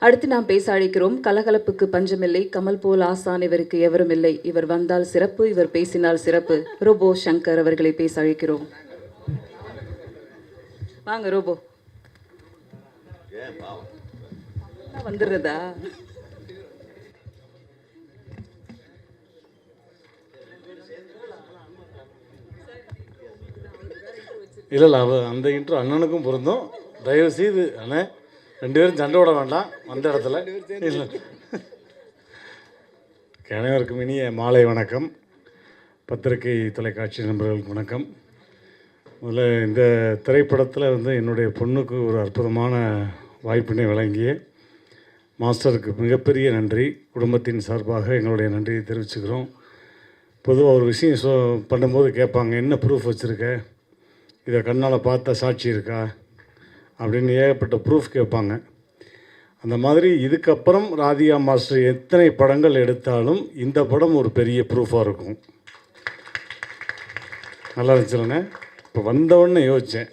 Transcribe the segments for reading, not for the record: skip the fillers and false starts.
அடுத்து நாம் பேச அழைக்கிறோம். கலகலப்புக்கு பஞ்சமில்லை, கமல் போல் ஆசான் இவருக்கு எவரும் இல்லை. இவர் வந்தால் சிறப்பு, இவர் பேசினால் சிறப்பு. ரோபோ சங்கர் அவர்களை பேச அழைக்கிறோம். வாங்க ரோபோ. வந்துடுறதா? இல்லை அந்த இன்ட்ரோ அண்ணனுக்கும் பொருந்தும். தயவு செய்து அண்ணன் 2 பேரும் சண்டை விட வேண்டாம் அந்த இடத்துல. இல்லை, அனைவருக்கும் இனிய மாலை வணக்கம். பத்திரிகை தொலைக்காட்சி நண்பர்களுக்கு வணக்கம். முதல்ல இந்த திரைப்படத்தில் என்னுடைய பொண்ணுக்கு ஒரு அற்புதமான வாய்ப்பினை வழங்கிய மாஸ்டருக்கு மிகப்பெரிய நன்றி. குடும்பத்தின் சார்பாக எங்களுடைய நன்றியை தெரிவிச்சுக்கிறோம். பொதுவாக ஒரு விஷயம் பண்ணும்போது கேட்பாங்க, என்ன ப்ரூஃப் வச்சுருக்க, இதை கண்ணால் பார்த்த சாட்சி இருக்கா அப்படின்னு ஏகப்பட்ட ப்ரூஃப் கேட்பாங்க. அந்த மாதிரி இதுக்கப்புறம் ராதிகா மாஸ்டர் எத்தனை படங்கள் எடுத்தாலும் இந்த படம் ஒரு பெரிய ப்ரூஃபாக இருக்கும். நல்லா இருந்துச்சுல்லண்ணே. இப்போ வந்தவொடனே யோசித்தேன்,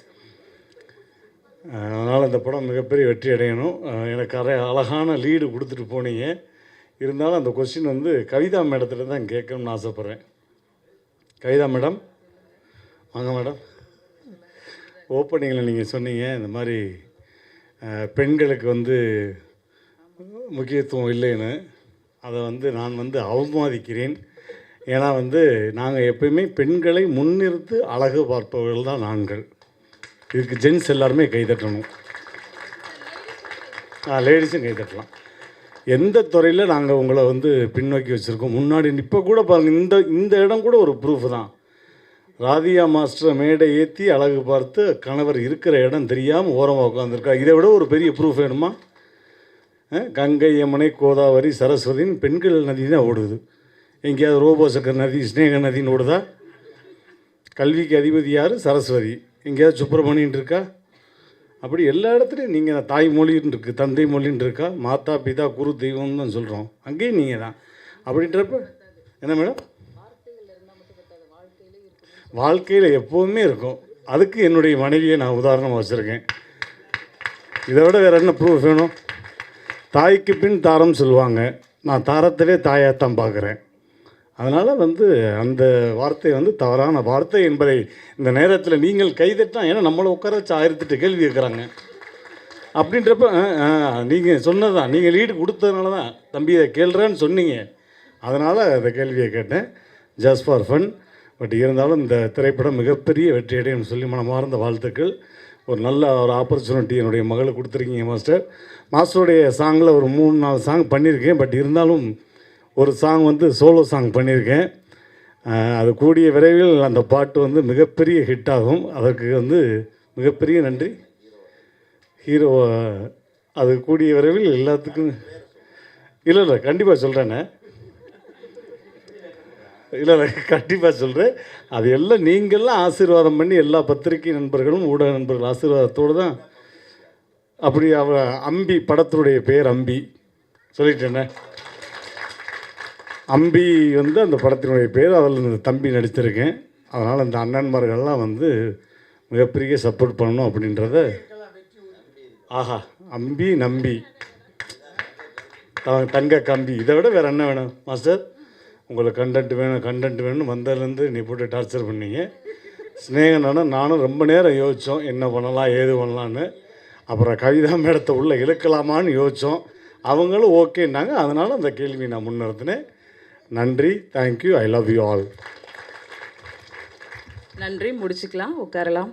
அதனால் இந்த படம் மிகப்பெரிய வெற்றி அடையணும். எனக்கு அழகான லீடு கொடுத்துட்டு போனீங்க. இருந்தாலும் அந்த கொஸ்டின் கவிதா மேடத்தில் தான் கேட்கணும்னு ஆசைப்பட்றேன். கவிதா மேடம் வாங்க மேடம். ஓப்பனிங்கில் நீங்கள் சொன்னீங்க இந்த மாதிரி பெண்களுக்கு முக்கியத்துவம் இல்லைன்னு. அதை நான் அவமதிக்கிறேன். ஏன்னா நாங்கள் எப்பயுமே பெண்களை முன்னிறுத்து அழகு பார்ப்பவர்கள் தான் நாங்கள். இதுக்கு ஜென்ஸ் எல்லாருமே கைதட்டணும், லேடிஸும் கைதட்டலாம். எந்த துறையில் நாங்கள் உங்களை பின்னோக்கி வச்சுருக்கோம். முன்னாடி இப்போ கூட பாருங்கள், இந்த இடம் கூட ஒரு ப்ரூஃப் தான். ராதிகா மாஸ்டரை மேடை ஏற்றி அழகு பார்த்து கணவர் இருக்கிற இடம் தெரியாமல் ஓரமாக உட்காந்துருக்கா. இதை விட ஒரு பெரிய ப்ரூஃப் வேணுமா? கங்கை, யமுனை, கோதாவரி, சரஸ்வதின்னு பெண்கள் நதி தான் ஓடுது. எங்கேயாவது ரோபோசக்கர் நதி, ஸ்னேக நதின்னு ஓடுதா? கல்விக்கு அதிபதி யார்? சரஸ்வதி. எங்கேயாவது சுப்பிரமணியன் இருக்கா? அப்படி எல்லா இடத்துலையும் நீங்கள் தாய்மொழின்னு இருக்குது, தந்தை மொழின்னு இருக்கா, மாதா பிதா குரு தெய்வம்னு தான் சொல்கிறோம். அங்கேயும் நீங்கள் தான். அப்படின்றப்ப என்ன மேடம், வாழ்க்கையில் எப்போவுமே இருக்கும். அதுக்கு என்னுடைய மனைவியை நான் உதாரணமாக வச்சுருக்கேன். இதை விட வேறு என்ன ப்ரூஃப் வேணும்? தாய்க்கு பின் தாரம் சொல்லுவாங்க. நான் தாரத்திலே தாயாகத்தான் பார்க்குறேன். அதனால் அந்த வார்த்தை தவறான வார்த்தை என்பதை இந்த நேரத்தில் நீங்கள் கைதட்டா. ஏன்னா நம்மளை உட்கார வச்சு 1008 கேள்வி கேட்குறாங்க. அப்படின்றப்ப நீங்கள் சொன்னது தான், நீங்கள் லீடு கொடுத்ததுனால தான் தம்பி இதை கேள்றேன்னு சொன்னீங்க. அதனால் அந்த கேள்வியை கேட்டேன், ஜஸ்ட் ஃபார் ஃபன். பட் இருந்தாலும் இந்த திரைப்படம் மிகப்பெரிய வெற்றி அடையும் சொல்லி மனமார்ந்த வாழ்த்துக்கள். ஒரு நல்ல ஒரு ஆப்பர்ச்சுனிட்டி என்னுடைய மகளுக்கு கொடுத்துருக்கீங்க மாஸ்டர். மாஸ்டருடைய சாங்கில் ஒரு 3-4 சாங் பண்ணியிருக்கேன். பட் இருந்தாலும் ஒரு சாங் சோலோ சாங் பண்ணியிருக்கேன். அது கூடிய விரைவில் அந்த பாட்டு மிகப்பெரிய ஹிட் ஆகும். அதற்கு மிகப்பெரிய நன்றி. ஹீரோ அது கூடிய விரைவில் எல்லாத்துக்கும் இல்லை கண்டிப்பாக சொல்கிறேண்ணே. இல்லை கண்டிப்பாக சொல்கிறேன். அது எல்லாம் நீங்கள்லாம் ஆசீர்வாதம் பண்ணி, எல்லா பத்திரிகை நண்பர்களும் ஊடக நண்பர்கள் ஆசீர்வாதத்தோடு தான். அப்படி அம்பி படத்துடைய பேர் அம்பி சொல்லிட்டேண்ணே. அம்பி அந்த படத்தினுடைய பேர். அதில் இந்த தம்பி நடித்திருக்கேன். அதனால் இந்த அண்ணன்மார்கள்லாம் மிகப்பெரிய சப்போர்ட் பண்ணணும் அப்படின்றத. ஆஹா, அம்பி நம்பி தங்க கம்பி, இதை விட வேறு என்ன வேணும் மாஸ்டர்? உங்களுக்கு கண்டென்ட் வேணும் வந்ததுலேருந்து நீ போட்டு டார்ச்சர் பண்ணீங்க. ஸ்னேகனான நானும் ரொம்ப நேரம் யோசித்தோம், என்ன பண்ணலாம் ஏது பண்ணலான்னு. அப்புறம் கவிதா மேடத்தை உள்ளே இழுக்கலாமான்னு யோசித்தோம். அவங்களும் ஓகேன்னாங்க. அதனால் அந்த கேள்வி நான் முன்னிறுத்தினேன். நன்றி, thank you, I love you all. நன்றி, முடிச்சுக்கலாம், உட்காரலாம்.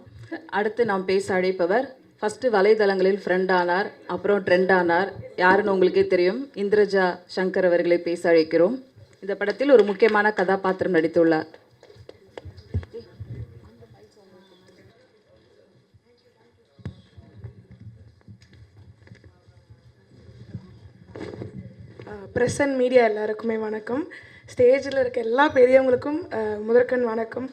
அடுத்து நாம் பேச அழைப்பவர், ஃபஸ்ட்டு வலைதளங்களில் ஃப்ரெண்ட் ஆனார், அப்புறம் ட்ரெண்ட் ஆனார், யாருன்னு உங்களுக்கே தெரியும். இந்திரஜா சங்கர் அவர்களை பேச அழைக்கிறோம். இந்த படத்தில் ஒரு முக்கியமான கதாபாத்திரம் நடித்துள்ளார். ப்ரெஸ் அண்ட் மீடியா எல்லாருக்குமே வணக்கம். ஸ்டேஜில் இருக்க எல்லா பெரியவங்களுக்கும் முதற்கண் வணக்கம்.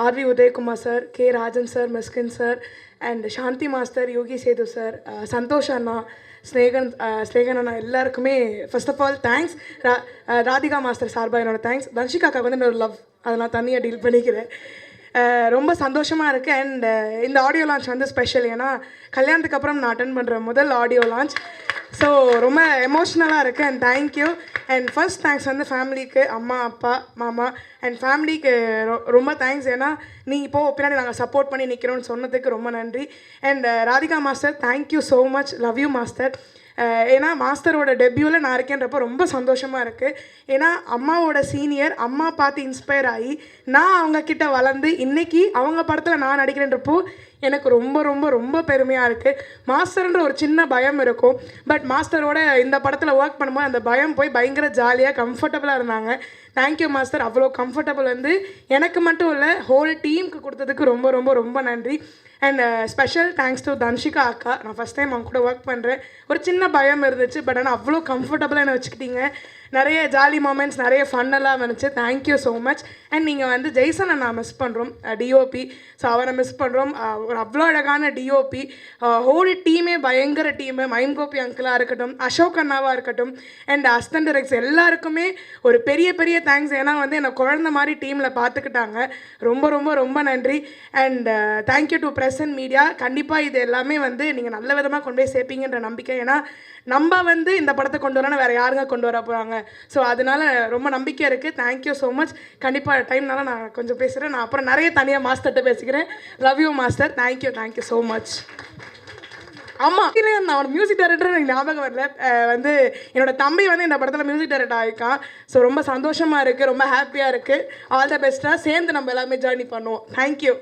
RV Udhayakumar sir, K Rajan sir, Mysskin sir, and Shanthi master, Yogi Sethu sir, Santhosh அண்ணா, ஸ்னேகன் அண்ணா, எல்லாருக்குமே first of all thanks. Radhika master சார்பாக என்னோடய தேங்க்ஸ். தன்ஷிகாக்காக என்னோட லவ், அதை நான் தனியாக டீல் பண்ணிக்கிறேன். ரொம்ப சந்தோஷமாக இருக்குது. அண்ட் இந்த ஆடியோ லான்ச் ஸ்பெஷல். ஏன்னா கல்யாணத்துக்கு அப்புறம் நான் அட்டன் பண்ணுற முதல் ஆடியோ லான்ச். ஸோ ரொம்ப எமோஷ்னலாக இருக்குது and thank you. And first thanks வந்து ஃபேமிலிக்கு, அம்மா அப்பா மாமா அண்ட் ஃபேமிலிக்கு ரொம்ப தேங்க்ஸ். ஏன்னா நீ இப்போது பின்னாடி நாங்கள் சப்போர்ட் பண்ணி நிற்கிறோன்னு சொன்னதுக்கு ரொம்ப நன்றி. And Radhika master, thank you so much, love you master. ஏன்னா மாஸ்டரோட டெபியூவில் நான் இருக்கேன்றப்போ ரொம்ப சந்தோஷமாக இருக்குது. ஏன்னா அம்மாவோட சீனியர், அம்மா பார்த்து இன்ஸ்பயர் ஆகி நான் அவங்கக்கிட்ட வளர்ந்து இன்றைக்கி அவங்க படத்தில் நான் நடிக்கிறேன்றப்போ எனக்கு ரொம்ப ரொம்ப ரொம்ப பெருமையாக இருக்குது. மாஸ்டர்ன்ற ஒரு சின்ன பயம் இருக்கும், பட் மாஸ்டரோட இந்த படத்தில் ஒர்க் பண்ணும்போது அந்த பயம் போய் பயங்கர ஜாலியாக கம்ஃபர்டபுளாக இருந்தாங்க. Thank you master. அவ்வளோ கம்ஃபர்டபுள் வந்து எனக்கு மட்டும் இல்லை ஹோல் டீமுக்கு கொடுத்ததுக்கு ரொம்ப ரொம்ப ரொம்ப நன்றி. And special thanks to Dhanshika அக்கா. நான் ஃபஸ்ட் டைம் அவங்க கூட ஒர்க் பண்ணுறேன். ஒரு சின்ன பயம் இருந்துச்சு, பட் ஆனால் அவ்வளோ கம்ஃபர்டபுளாக என்ன வச்சுக்கிட்டீங்க. நிறைய ஜாலி மூமெண்ட்ஸ், நிறைய ஃபன்னெல்லாம் வந்துச்சு. Thank you so much. அண்ட் நீங்கள் வந்து ஜெய்சனை நான் மிஸ் பண்ணுறோம், டிஓபி. ஸோ அவரை மிஸ் பண்ணுறோம். ஒரு அவ்வளோ அழகான டிஓபி. ஹோல் டீமே பயங்கர டீமு. மைம் கோபி அங்கிளாக இருக்கட்டும், அசோக் அண்ணாவாக இருக்கட்டும், அண்ட் அஸ்டன் டைரக்டர்ஸ் எல்லாருக்குமே ஒரு பெரிய பெரிய தேங்க்ஸ். ஏன்னா வந்து என்னை குழந்த மாதிரி டீமில் பார்த்துக்கிட்டாங்க. ரொம்ப ரொம்ப ரொம்ப நன்றி. And thank you to press and media. கண்டிப்பாக இது எல்லாமே வந்து நீங்கள் நல்ல விதமாக கொண்டு போய் சேர்ப்பீங்கன்ற நம்பிக்கை. ஏன்னா நம்ம வந்து இந்த படத்தை கொண்டு வரணும், வேறு யாருங்க கொண்டு வர போகிறாங்க. ஸோ அதனால் ரொம்ப நம்பிக்கை இருக்குது. Thank you so much. கண்டிப்பாக டைம்னால நான் கொஞ்சம் பேசுகிறேன். நான் அப்புறம் நிறைய தனியாக மாஸ்டர்கிட்ட பேசிக்கிறேன். Love you master. Thank you thank you so much. ஆமாம், இல்லை நான் ஒரு மியூசிக் டைரக்டர் எனக்கு ஞாபகம் வரல. வந்து என்னோட தம்பி வந்து இந்த படத்தில் மியூசிக் டைரக்டர் ஆகிருக்கான். ஸோ ரொம்ப சந்தோஷமாக இருக்குது, ரொம்ப ஹாப்பியாக இருக்குது. ஆல் த பெஸ்ட்டாக சேர்ந்து நம்ம எல்லாமே ஜேர்னி பண்ணுவோம். தேங்க்யூ.